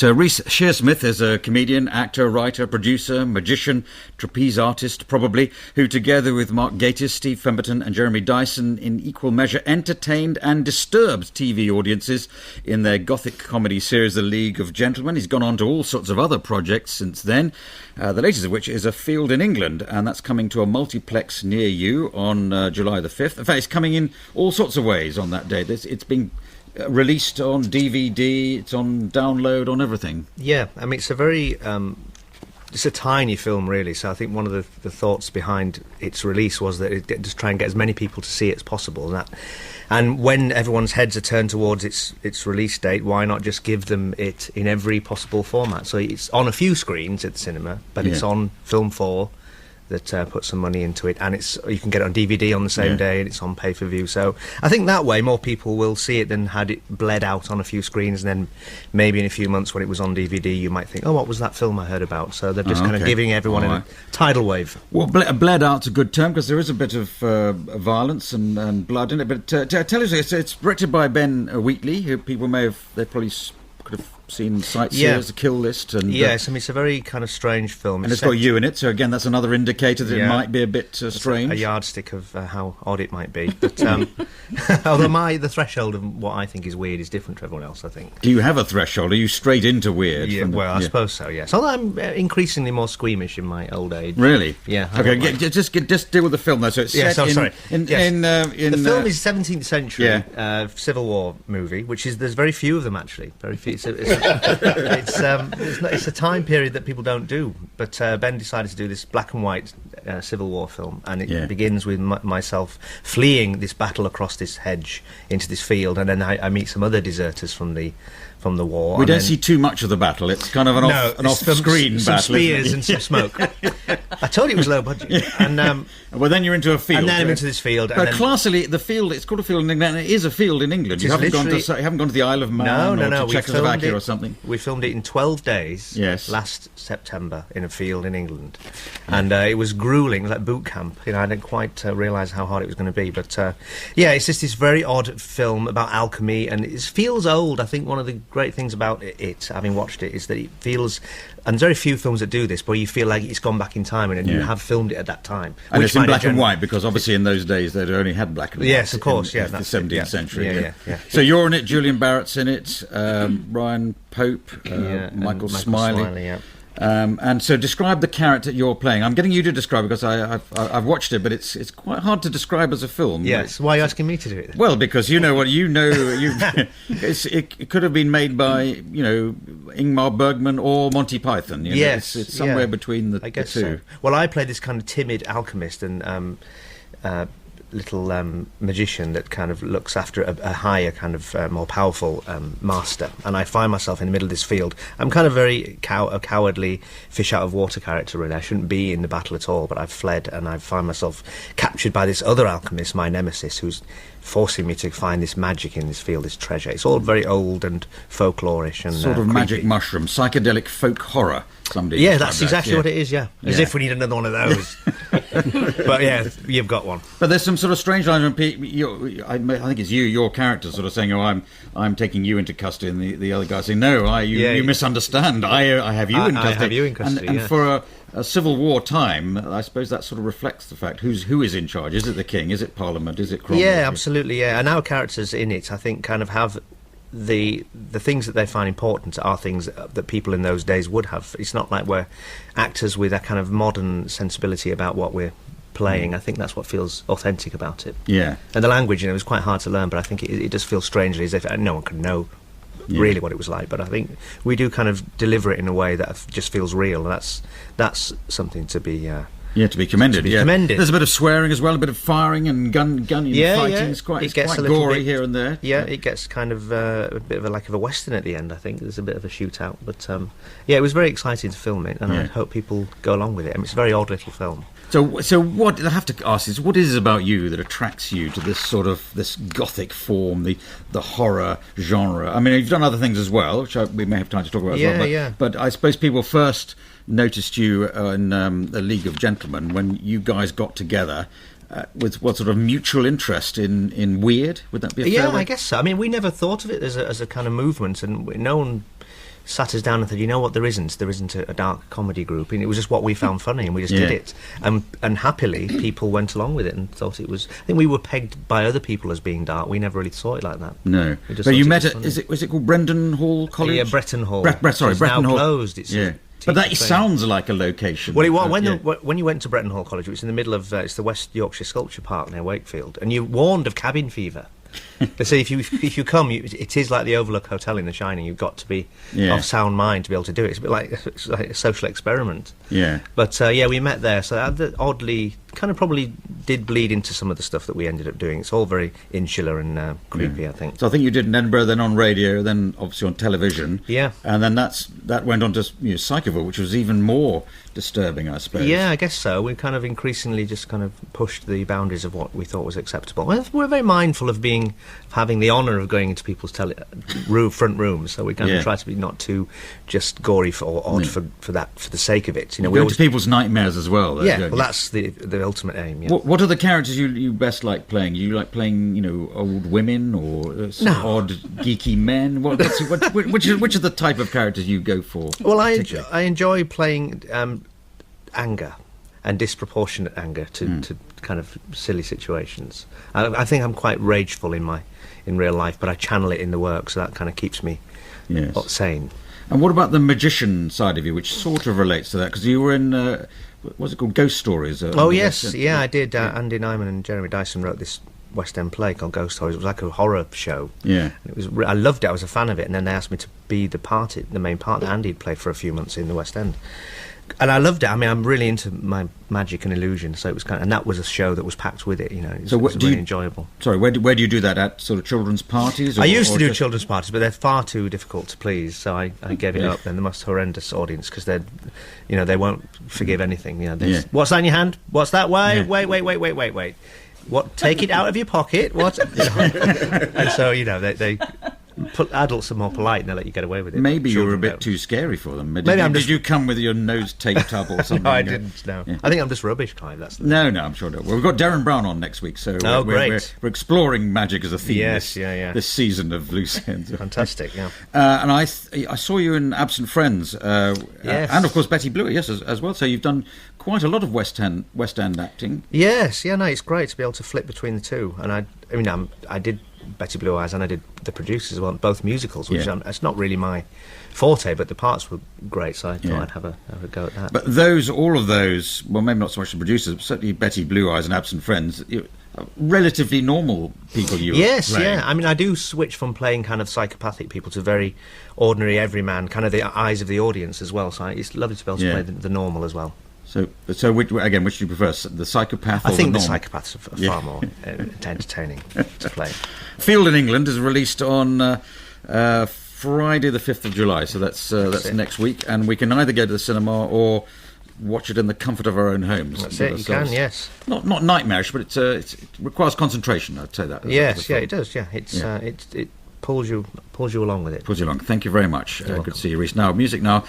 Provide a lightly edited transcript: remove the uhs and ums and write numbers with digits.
Reece Shearsmith is a comedian, actor, writer, producer, magician, trapeze artist, probably, who together with Mark Gatiss, Steve Pemberton and Jeremy Dyson in equal measure entertained and disturbed TV audiences in their gothic comedy series The League of Gentlemen. He's gone on to all sorts of other projects since then, the latest of which is A Field in England, and that's coming to a multiplex near you on July the 5th. In fact, it's coming in all sorts of ways on that day. It's been released on DVD, it's on download, on everything. Yeah, I mean, it's a very... it's a tiny film, really, so I think one of the thoughts behind its release was that it just try and get as many people to see it as possible. And when everyone's heads are turned towards its release date, why not just give them it in every possible format? So it's on a few screens at the cinema, but it's on Film 4, that put some money into it, and you can get it on DVD on the same day, and it's on pay-per-view. So I think that way more people will see it than had it bled out on a few screens, and then maybe in a few months when it was on DVD you might think, oh, what was that film I heard about? So they're just kind of giving everyone a tidal wave. Well, bled out's a good term, because there is a bit of violence and blood in it, but tell us, it's directed by Ben Wheatley, who people could have seen Sightseers, The Kill List, and yes, I mean, it's a very kind of strange film. And it's got you in it, so again, that's another indicator that it might be a bit strange. A yardstick of how odd it might be. But although the threshold of what I think is weird is different to everyone else, I think. Do you have a threshold? Are you straight into weird? Yeah, I suppose so. Yes, although I'm increasingly more squeamish in my old age. Really? Yeah. Okay, just deal with the film though. So it's set in the film is 17th century Civil War movie, there's very few of them actually. Very few. It's a time period that people don't do, but Ben decided to do this black and white Civil War film, and it begins with myself fleeing this battle across this hedge into this field, and then I meet some other deserters from the war. We don't see too much of the battle. It's kind of an off-screen battle. Some spears and some smoke. I told you it was low budget. And well, then you're into a field. And then I'm into this field. But classically, the field, it's called a field in England, and it is a field in England. You haven't gone to the Isle of Man or to Czechoslovakia or something? We filmed it in 12 days last September in a field in England. And it was gruelling, like boot camp. I didn't quite realise how hard it was going to be. But it's just this very odd film about alchemy, and it feels old. I think one of the great things about it, having watched it, is that it feels, and there's very few films that do this, where you feel like it's gone back in time and you have filmed it at that time. And it's in black and white, because obviously in those days they'd only had black and white. Yes, of course, in the 17th century. So you're in it, Julian Barrett's in it, Ryan Pope, Michael Smiley. And so describe the character you're playing. I'm getting you to describe it because I've watched it, but it's quite hard to describe as a film. Yes, why are you asking me to do it then? Well, because you know what you know. It could have been made by Ingmar Bergman or Monty Python. Yes, it's somewhere between the two. So. Well, I play this kind of timid alchemist and little magician that kind of looks after a higher kind of more powerful master, and I find myself in the middle of this field. I'm kind of a cowardly fish out of water character, really. I shouldn't be in the battle at all, but I've fled, and I find myself captured by this other alchemist, my nemesis, who's forcing me to find this magic in this field, this treasure. It's all very old and folklorish and sort of creepy. Magic mushroom, psychedelic folk horror. That's exactly what it is. As if we need another one of those. But you've got one. But there's some sort of strange lines when I think it's your character sort of saying, "Oh, I'm taking you into custody," and the other guy saying, "No, you misunderstand. I have you in custody." I have you in custody. And for a Civil War time, I suppose that sort of reflects the fact who is in charge. Is it the king? Is it Parliament? Is it Cromwell? Yeah, absolutely. Yeah, and our characters in it, I think, kind of have the things that they find important are things that people in those days would have. It's not like we're actors with a kind of modern sensibility about what we're playing. I think that's what feels authentic about it. Yeah. And the language, is quite hard to learn, but I think it does feel strangely as if no one can know really what it was like. But I think we do kind of deliver it in a way that just feels real. And that's something to be... to be commended. Commended. There's a bit of swearing as well, a bit of firing and gun fighting. It's quite gory here and there. Yeah, it gets kind of a bit of a western at the end. I think there's a bit of a shootout, but it was very exciting to film it, and I hope people go along with it. I mean, it's a very odd little film. So what I have to ask is, what is it about you that attracts you to this gothic form, the horror genre? I mean, you've done other things as well, which we may have time to talk about as well. But I suppose people first noticed you in the League of Gentlemen when you guys got together with what sort of mutual interest in weird? Would that be a fair way? I guess so. I mean, we never thought of it as a kind of movement, and no one sat us down and said, you know what, there isn't a dark comedy group, and it was just what we found funny, and we just did it. And happily, people went along with it and thought it was. I think we were pegged by other people as being dark. We never really saw it like that. No, but you met at, was it called Brendan Hall College? Yeah, Bretton Hall. Sorry, it's Bretton now Hall. Closed. It's but that sounds like a location. Well, when you went to Bretton Hall College, it was in the middle of it's the West Yorkshire Sculpture Park near Wakefield, and you're warned of cabin fever. They say if you come, it is like the Overlook Hotel in The Shining. You've got to be of sound mind to be able to do it. It's a bit like a social experiment. Yeah. But we met there. So that oddly kind of probably did bleed into some of the stuff that we ended up doing. It's all very insular and creepy, I think. So I think you did in Edinburgh, then on radio, then obviously on television. Yeah. And then that went on to Psychoville, which was even more disturbing, I suppose. Yeah, I guess so. We kind of increasingly just kind of pushed the boundaries of what we thought was acceptable. We're very mindful of having the honour of going into people's front rooms, so we kind of try to be not too just gory or odd for the sake of it. We go to people's nightmares as well. Well, that's the ultimate aim. Yeah. What are the characters you best like playing? You like playing, old women or odd geeky men? Which are the type of characters you go for? Well, I enjoy playing anger and disproportionate anger to kind of silly situations. I think I'm quite rageful in real life, but I channel it in the work, so that kind of keeps me sane. And what about the magician side of you, which sort of relates to that? Because you were in, what's it called, Ghost Stories? Yes, I did. Andy Nyman and Jeremy Dyson wrote this West End play called Ghost Stories. It was like a horror show. Yeah. And I loved it. I was a fan of it. And then they asked me to be the main part that Andy had played for a few months in the West End. And I loved it. I mean, I'm really into my magic and illusion, so it was and that was a show that was packed with it. It was really enjoyable. Sorry, where do you do that at? Sort of children's parties? I used to do children's parties, but they're far too difficult to please. So I gave it up. And the most horrendous audience because they won't forgive anything. What's that in your hand? What's that? Wait. What? Take it out of your pocket. What? And so they. Adults are more polite and they let you get away with it. Maybe you were a bit too scary for them. Did you come with your nose taped up or something? No, I didn't. No, I think I'm just rubbish, Clive. That's no, I'm sure not. Well, we've got Darren Brown on next week, so we're exploring magic as a theme. This season of Loose Ends. Fantastic, yeah. And I saw you in Absent Friends, and of course Betty Blue, yes, as well. So you've done quite a lot of West End acting. Yes, it's great to be able to flip between the two. And I did Betty Blue Eyes and I did The Producers as well, both musicals, which it's not really my forte, but the parts were great, so I thought I'd have a go at that. But all of those, well, maybe not so much The Producers, but certainly Betty Blue Eyes and Absent Friends, relatively normal people you Yes, playing. yeah. I mean, I do switch from playing kind of psychopathic people to very ordinary everyman, kind of the eyes of the audience as well, so it's lovely to be able to play the normal as well. So which do you prefer, the psychopath or I think the psychopaths are far more entertaining to play. Field in England is released on Friday the 5th of July, so that's next week, and we can either go to the cinema or watch it in the comfort of our own homes. That's it, you can, yes. Not nightmarish, but it requires concentration, I'd say that. Yes, it does, yeah. It pulls you along with it. Pulls you along. Thank you very much. Good to see you, Reece. Now, music now.